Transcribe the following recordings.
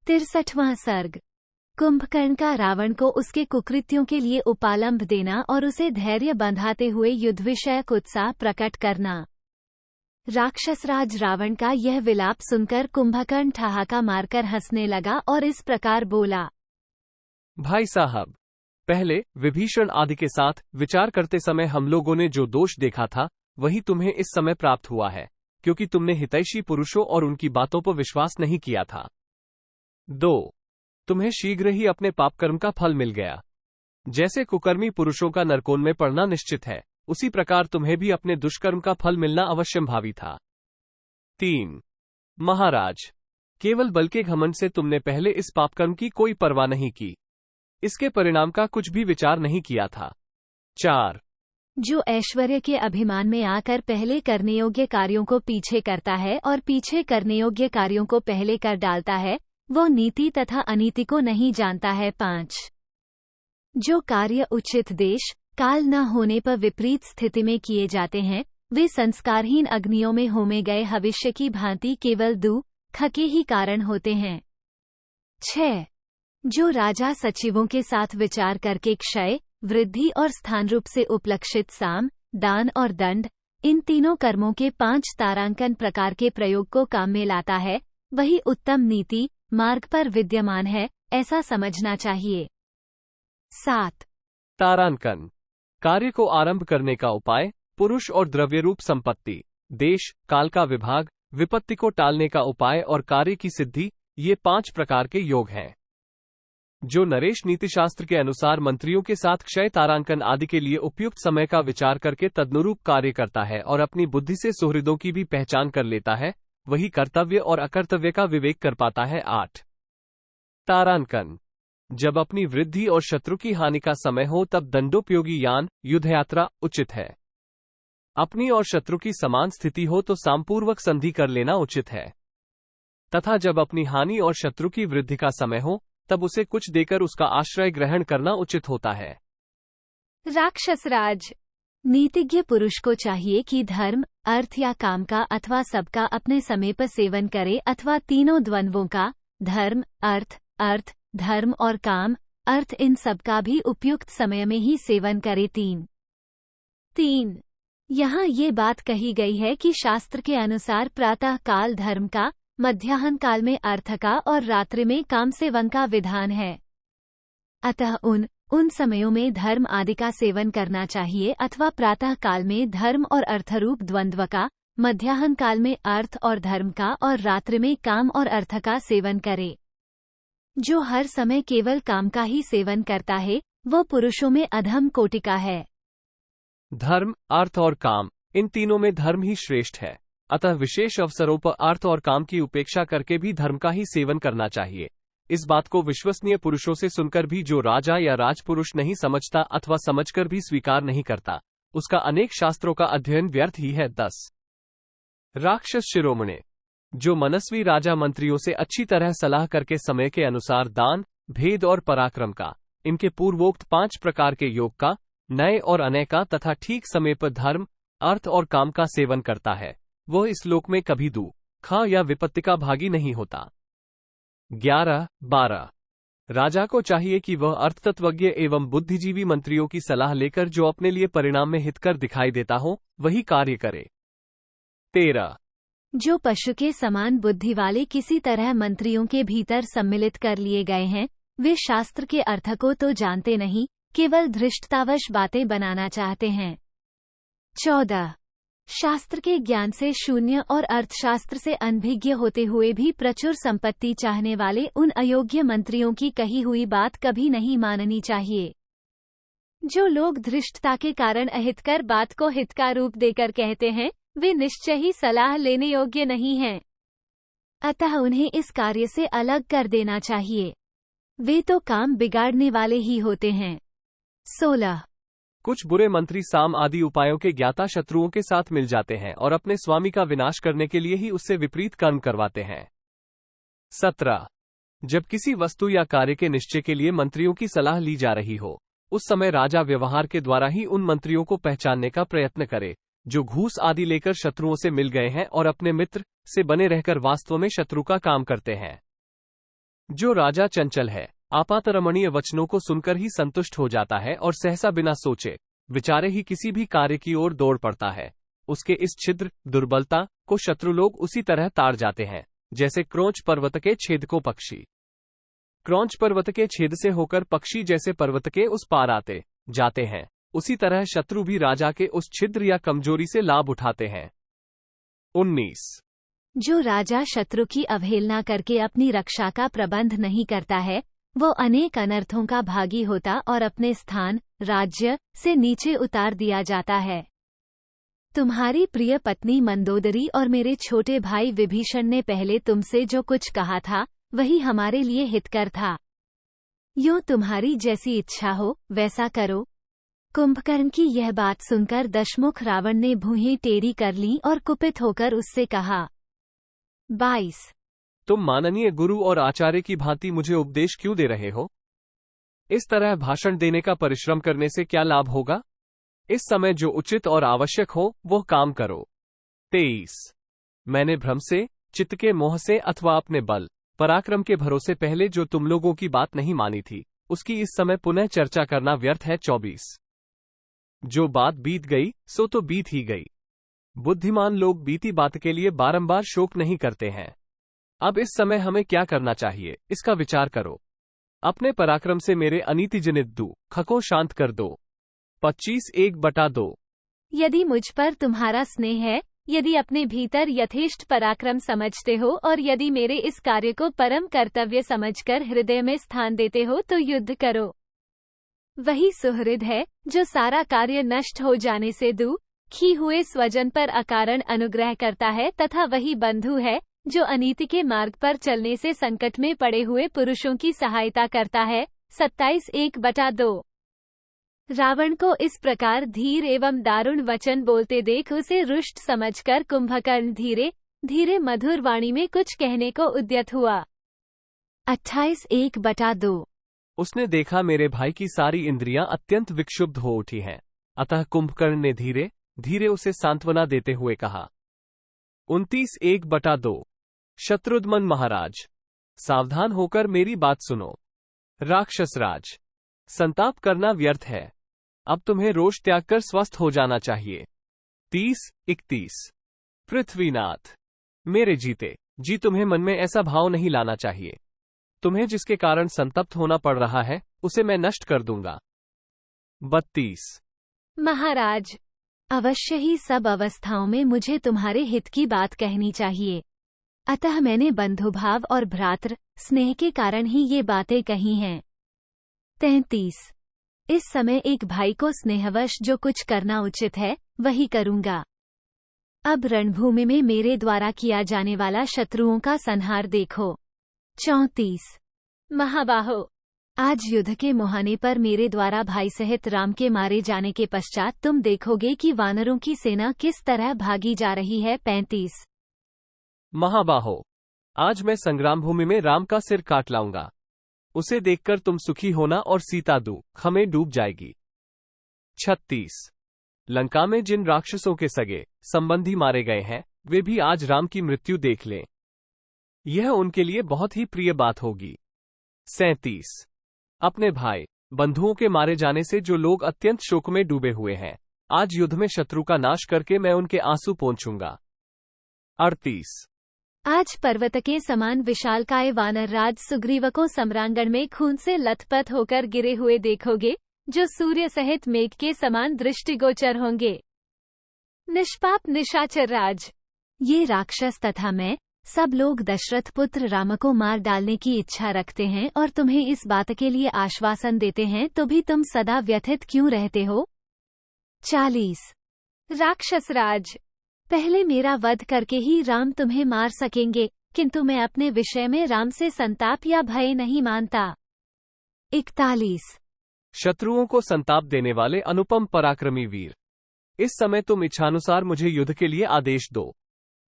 63वां सर्ग। कुंभकर्ण का रावण को उसके कुकृत्यों के लिए उपालंब देना और उसे धैर्य बंधाते हुए युद्ध विषयक उत्साह प्रकट करना। राक्षसराज रावण का यह विलाप सुनकर कुंभकर्ण ठहाका मारकर हंसने लगा और इस प्रकार बोला। भाई साहब, पहले विभीषण आदि के साथ विचार करते समय हम लोगों ने जो दोष देखा था वही तुम्हें इस समय प्राप्त हुआ है, क्योंकि तुमने हितैषी पुरुषों और उनकी बातों पर विश्वास नहीं किया था। 2. तुम्हें शीघ्र ही अपने पापकर्म का फल मिल गया। जैसे कुकर्मी पुरुषों का नरकोन में पड़ना निश्चित है, उसी प्रकार तुम्हें भी अपने दुष्कर्म का फल मिलना अवश्यंभावी था। 3. महाराज, केवल बल के घमंड से तुमने पहले इस पापकर्म की कोई परवाह नहीं की, इसके परिणाम का कुछ भी विचार नहीं किया था। 4. जो ऐश्वर्य के अभिमान में आकर पहले करने योग्य कार्यों को पीछे करता है और पीछे करने योग्य कार्यों को पहले कर डालता है, वो नीति तथा अनीति को नहीं जानता है। 5. जो कार्य उचित देश काल न होने पर विपरीत स्थिति में किए जाते हैं, वे संस्कारहीन अग्नियों में होमे गए भविष्य की भांति केवल दुख के ही कारण होते हैं। 6. जो राजा सचिवों के साथ विचार करके क्षय, वृद्धि और स्थान रूप से उपलक्षित साम, दान और दंड, इन तीनों कर्मों के 5 तारांकन प्रकार के प्रयोग को काम में लाता है, वही उत्तम नीति मार्ग पर विद्यमान है, ऐसा समझना चाहिए। 7. तारांकन कार्य को आरंभ करने का उपाय, पुरुष और द्रव्य रूप संपत्ति, देश काल का विभाग, विपत्ति को टालने का उपाय और कार्य की सिद्धि, ये 5 प्रकार के योग हैं। जो नरेश नीतिशास्त्र के अनुसार मंत्रियों के साथ क्षय तारांकन आदि के लिए उपयुक्त समय का विचार करके तदनुरूप कार्य करता है और अपनी बुद्धि से सुहृदों की भी पहचान कर लेता है, वही कर्तव्य और अकर्तव्य का विवेक कर पाता है। 8. तारांकन जब अपनी वृद्धि और शत्रु की हानि का समय हो तब दंडोपयोगी यान युद्ध यात्रा उचित है। अपनी और शत्रु की समान स्थिति हो तो सामपूर्वक संधि कर लेना उचित है, तथा जब अपनी हानि और शत्रु की वृद्धि का समय हो तब उसे कुछ देकर उसका आश्रय ग्रहण करना उचित होता है। राक्षसराज, नीतिज्ञ पुरुष को चाहिए कि धर्म, अर्थ या काम का अथवा सबका अपने समय पर सेवन करे अथवा तीनों द्वंद्वों का, धर्म, अर्थ, धर्म और काम, अर्थ, इन सब का भी उपयुक्त समय में ही सेवन करे। 3. यहाँ ये बात कही गई है कि शास्त्र के अनुसार प्रातः काल धर्म का, मध्याह्न काल में अर्थ का और रात्रि में काम सेवन का विधान है। अतः उन समयों में धर्म आदि का सेवन करना चाहिए अथवा प्रातः काल में धर्म और अर्थरूप द्वंद्व का, मध्याह्न काल में अर्थ और धर्म का और रात्रि में काम और अर्थ का सेवन करे। जो हर समय केवल काम का ही सेवन करता है, वह पुरुषों में अधम कोटि का है। धर्म, अर्थ और काम, इन तीनों में धर्म ही श्रेष्ठ है, अतः विशेष अवसरों पर अर्थ और काम की उपेक्षा करके भी धर्म का ही सेवन करना चाहिए। इस बात को विश्वसनीय पुरुषों से सुनकर भी जो राजा या राजपुरुष नहीं समझता अथवा समझकर भी स्वीकार नहीं करता, उसका अनेक शास्त्रों का अध्ययन व्यर्थ ही है। 10. राक्षस शिरोमणे जो मनस्वी राजा मंत्रियों से अच्छी तरह सलाह करके समय के अनुसार दान, भेद और पराक्रम का, इनके पूर्वोक्त 5 प्रकार के योग का, नए और अनय का तथा ठीक समय पर धर्म, अर्थ और काम का सेवन करता है, वह इस लोक में कभी दुख या विपत्ति का भागी नहीं होता। 11. 12. राजा को चाहिए कि वह अर्थतत्वज्ञ एवं बुद्धिजीवी मंत्रियों की सलाह लेकर जो अपने लिए परिणाम में हितकर दिखाई देता हो, वही कार्य करे। 13. जो पशु के समान बुद्धि वाले किसी तरह मंत्रियों के भीतर सम्मिलित कर लिए गए हैं, वे शास्त्र के अर्थ को तो जानते नहीं, केवल धृष्टतावश बातें बनाना चाहते हैं। 14. शास्त्र के ज्ञान से शून्य और अर्थशास्त्र से अनभिज्ञ होते हुए भी प्रचुर संपत्ति चाहने वाले उन अयोग्य मंत्रियों की कही हुई बात कभी नहीं माननी चाहिए। जो लोग धृष्टता के कारण अहितकर बात को हित का रूप देकर कहते हैं, वे निश्चय ही सलाह लेने योग्य नहीं हैं, अतः उन्हें इस कार्य से अलग कर देना चाहिए। वे तो काम बिगाड़ने वाले ही होते हैं। 16. कुछ बुरे मंत्री साम आदि उपायों के ज्ञाता शत्रुओं के साथ मिल जाते हैं और अपने स्वामी का विनाश करने के लिए ही उससे विपरीत कर्म करवाते हैं। 17. जब किसी वस्तु या कार्य के निश्चय के लिए मंत्रियों की सलाह ली जा रही हो, उस समय राजा व्यवहार के द्वारा ही उन मंत्रियों को पहचानने का प्रयत्न करे जो घूस आदि लेकर शत्रुओं से मिल गए हैं और अपने मित्र से बने रहकर वास्तव में शत्रु का काम करते हैं। जो राजा चंचल है, आपातरमणीय वचनों को सुनकर ही संतुष्ट हो जाता है और सहसा बिना सोचे विचारे ही किसी भी कार्य की ओर दौड़ पड़ता है, उसके इस छिद्र दुर्बलता को शत्रु लोग उसी तरह ताड़ जाते हैं जैसे क्रोंच पर्वत के छेद को पक्षी। क्रोंच पर्वत के छेद से होकर पक्षी जैसे पर्वत के उस पार आते जाते हैं, उसी तरह शत्रु भी राजा के उस छिद्र या कमजोरी से लाभ उठाते हैं। 19। जो राजा शत्रु की अवहेलना करके अपनी रक्षा का प्रबंध नहीं करता है, वो अनेक अनर्थों का भागी होता और अपने स्थान राज्य से नीचे उतार दिया जाता है। तुम्हारी प्रिय पत्नी मंदोदरी और मेरे छोटे भाई विभीषण ने पहले तुमसे जो कुछ कहा था वही हमारे लिए हितकर था। यूं तुम्हारी जैसी इच्छा हो वैसा करो। कुंभकर्ण की यह बात सुनकर दशमुख रावण ने भुहें टेढ़ी कर ली और कुपित होकर उससे कहा। 22। तुम माननीय गुरु और आचार्य की भांति मुझे उपदेश क्यों दे रहे हो? इस तरह भाषण देने का परिश्रम करने से क्या लाभ होगा? इस समय जो उचित और आवश्यक हो वह काम करो। 23। मैंने भ्रम से, चित्त के मोह से अथवा अपने बल पराक्रम के भरोसे पहले जो तुम लोगों की बात नहीं मानी थी उसकी इस समय पुनः चर्चा करना व्यर्थ है। 24। जो बात बीत गई सो तो बीत ही गई। बुद्धिमान लोग बीती बात के लिए बारंबार शोक नहीं करते हैं। अब इस समय हमें क्या करना चाहिए इसका विचार करो। अपने पराक्रम से मेरे अनीतिजनित दुख को शांत कर दो। 25:1/2। यदि मुझ पर तुम्हारा स्नेह है, यदि अपने भीतर यथेष्ट पराक्रम समझते हो और यदि मेरे इस कार्य को परम कर्तव्य समझकर हृदय में स्थान देते हो तो युद्ध करो। वही सुहृद है जो सारा कार्य नष्ट हो जाने से दुखी हुए स्वजन पर अकारण अनुग्रह करता है तथा वही बंधु है जो अनीति के मार्ग पर चलने से संकट में पड़े हुए पुरुषों की सहायता करता है। 27:1/2। रावण को इस प्रकार धीर एवं दारुण वचन बोलते देख उसे रुष्ट समझकर कुंभकर्ण धीरे धीरे मधुर वाणी में कुछ कहने को उद्यत हुआ। 28:1/2। उसने देखा मेरे भाई की सारी इंद्रियां अत्यंत विक्षुब्ध हो उठी हैं, अतः कुंभकर्ण ने धीरे धीरे उसे सांत्वना देते हुए कहा। 29:1/2। शत्रुघ्न महाराज, सावधान होकर मेरी बात सुनो। राक्षसराज, संताप करना व्यर्थ है। अब तुम्हें रोष त्याग कर स्वस्थ हो जाना चाहिए। 30:31। पृथ्वीनाथ, मेरे जीते जी तुम्हें मन में ऐसा भाव नहीं लाना चाहिए। तुम्हें जिसके कारण संतप्त होना पड़ रहा है उसे मैं नष्ट कर दूंगा। 32। महाराज, अवश्य ही सब अवस्थाओं में मुझे तुम्हारे हित की बात कहनी चाहिए, अतः मैंने बंधुभाव और भ्रातृ स्नेह के कारण ही ये बातें कही हैं। 33। इस समय एक भाई को स्नेहवश जो कुछ करना उचित है वही करूंगा। अब रणभूमि में मेरे द्वारा किया जाने वाला शत्रुओं का संहार देखो। 34। महाबाहो, आज युद्ध के मुहाने पर मेरे द्वारा भाई सहित राम के मारे जाने के पश्चात तुम देखोगे कि वानरों की सेना किस तरह भागी जा रही है। 35। महाबाहो, आज मैं संग्राम भूमि में राम का सिर काट लाऊंगा। उसे देखकर तुम सुखी होना और सीता दुख में डूब जाएगी। 36। लंका में जिन राक्षसों के सगे संबंधी मारे गए हैं वे भी आज राम की मृत्यु देख लें, यह उनके लिए बहुत ही प्रिय बात होगी। 37। अपने भाई बंधुओं के मारे जाने से जो लोग अत्यंत शोक में डूबे हुए हैं, आज युद्ध में शत्रु का नाश करके मैं उनके आंसू पोंछूंगा। 38। आज पर्वत के समान विशालकाय वानरराज सुग्रीव को सम्रांगण में खून से लथपथ होकर गिरे हुए देखोगे, जो सूर्य सहित मेघ के समान दृष्टिगोचर होंगे। निष्पाप निशाचर राज, ये राक्षस तथा मैं सब लोग दशरथ पुत्र राम को मार डालने की इच्छा रखते हैं और तुम्हें इस बात के लिए आश्वासन देते हैं तो भी तुम सदा व्यथित क्यों रहते हो। 40। राक्षस राज, पहले मेरा वध करके ही राम तुम्हें मार सकेंगे, किंतु मैं अपने विषय में राम से संताप या भय नहीं मानता। 41। शत्रुओं को संताप देने वाले अनुपम पराक्रमी वीर, इस समय तुम इच्छानुसार मुझे युद्ध के लिए आदेश दो।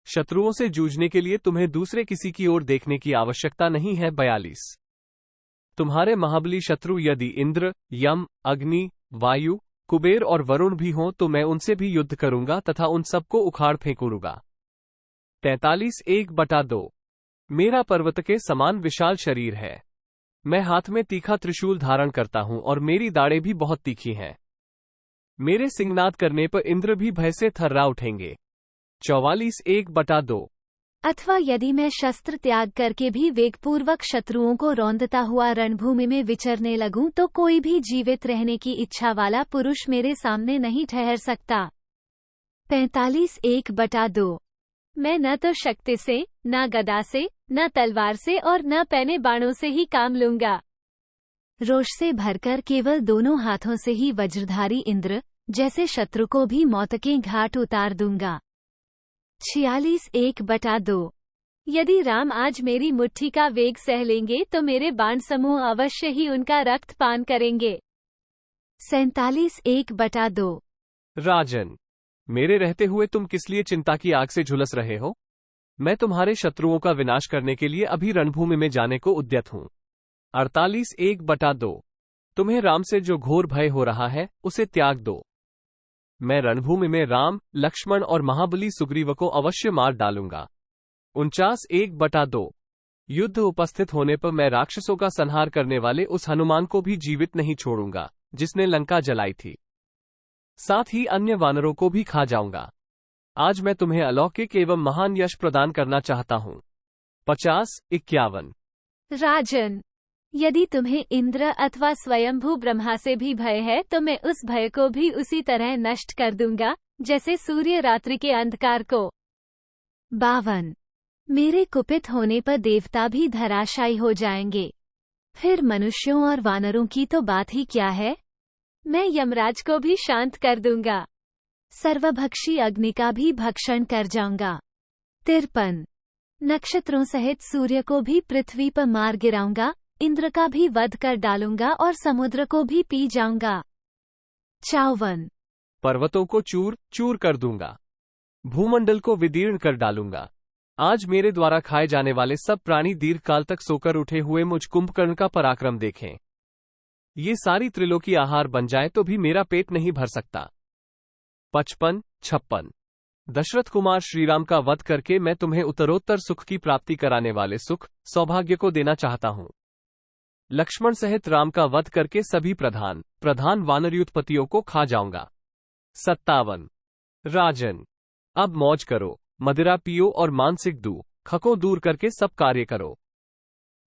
शत्रुओं से जूझने के लिए तुम्हें दूसरे किसी की ओर देखने की आवश्यकता नहीं है। 42। तुम्हारे महाबली शत्रु यदि इंद्र, यम, अग्नि, वायु, कुबेर और वरुण भी हों तो मैं उनसे भी युद्ध करूंगा तथा उन सबको उखाड़ फेंकूंगा। 43:1/2। मेरा पर्वत के समान विशाल शरीर है। मैं हाथ में तीखा त्रिशूल धारण करता हूं और मेरी दाढ़ें भी बहुत तीखी हैं। मेरे सिंहनाद करने पर इंद्र भी भय से थर्रा उठेंगे। 44:1/2। अथवा यदि मैं शस्त्र त्याग करके भी वेगपूर्वक शत्रुओं को रौंदता हुआ रणभूमि में विचरने लगूं तो कोई भी जीवित रहने की इच्छा वाला पुरुष मेरे सामने नहीं ठहर सकता। 45:1/2। मैं न तो शक्ति से, न गदा से, न तलवार से और न पैने बाणों से ही काम लूंगा। रोष से भरकर केवल दोनों हाथों से ही वज्रधारी इंद्र जैसे शत्रु को भी मौत के घाट उतार दूंगा। 46:1/2। यदि राम आज मेरी मुट्ठी का वेग सह लेंगे तो मेरे बाण समूह अवश्य ही उनका रक्त पान करेंगे। 47:1/2। राजन, मेरे रहते हुए तुम किस लिए चिंता की आग से झुलस रहे हो? मैं तुम्हारे शत्रुओं का विनाश करने के लिए अभी रणभूमि में जाने को उद्यत हूं। 48:1/2। तुम्हें राम से जो घोर भय हो रहा है उसे त्याग दो। मैं रणभूमि में राम, लक्ष्मण और महाबली सुग्रीव को अवश्य मार डालूंगा। 49:1/2। युद्ध उपस्थित होने पर मैं राक्षसों का संहार करने वाले उस हनुमान को भी जीवित नहीं छोड़ूंगा जिसने लंका जलाई थी। साथ ही अन्य वानरों को भी खा जाऊंगा। आज मैं तुम्हें अलौकिक एवं महान यश प्रदान करना चाहता हूं। 50:51। राजन, यदि तुम्हें इंद्र अथवा स्वयंभू ब्रह्मा से भी भय है तो मैं उस भय को भी उसी तरह नष्ट कर दूंगा जैसे सूर्य रात्रि के अंधकार को। 52। मेरे कुपित होने पर देवता भी धराशायी हो जाएंगे। फिर मनुष्यों और वानरों की तो बात ही क्या है। मैं यमराज को भी शांत कर दूंगा। सर्वभक्षी अग्नि का भी भक्षण कर जाऊंगा। 53। नक्षत्रों सहित सूर्य को भी पृथ्वी पर मार गिराऊंगा, इंद्र का भी वध कर डालूंगा और समुद्र को भी पी जाऊंगा। 54। पर्वतों को चूर चूर कर दूंगा, भूमंडल को विदीर्ण कर डालूंगा। आज मेरे द्वारा खाए जाने वाले सब प्राणी दीर्घकाल तक सोकर उठे हुए मुझ कुंभकर्ण का पराक्रम देखें। ये सारी त्रिलोकी आहार बन जाए तो भी मेरा पेट नहीं भर सकता। 55-56। दशरथ कुमार श्रीराम का वध करके मैं तुम्हें उत्तरोत्तर सुख की प्राप्ति कराने वाले सुख, सौभाग्य को देना चाहता हूं। लक्ष्मण सहित राम का वध करके सभी प्रधान वानरयुतपतियों को खा जाऊंगा। 57। राजन, अब मौज करो, मदिरा पियो और मानसिक दुखों दूर करके सब कार्य करो।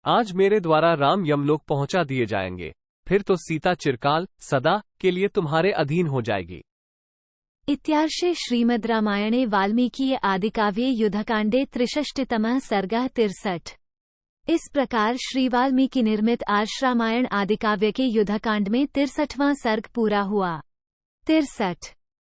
आज मेरे द्वारा राम यमलोक पहुंचा दिए जाएंगे, फिर तो सीता चिरकाल सदा के लिए तुम्हारे अधीन हो जाएगी। इत्यार्षे श्रीमद् रामायणे वाल्मीकीये आदिकाव्ये युद्धकांडे 63तमः सर्गः 63। इस प्रकार श्री वाल्मीकि निर्मित आर्ष रामायण आदिकाव्य के युद्धकांड में 63वां सर्ग पूरा हुआ। 63।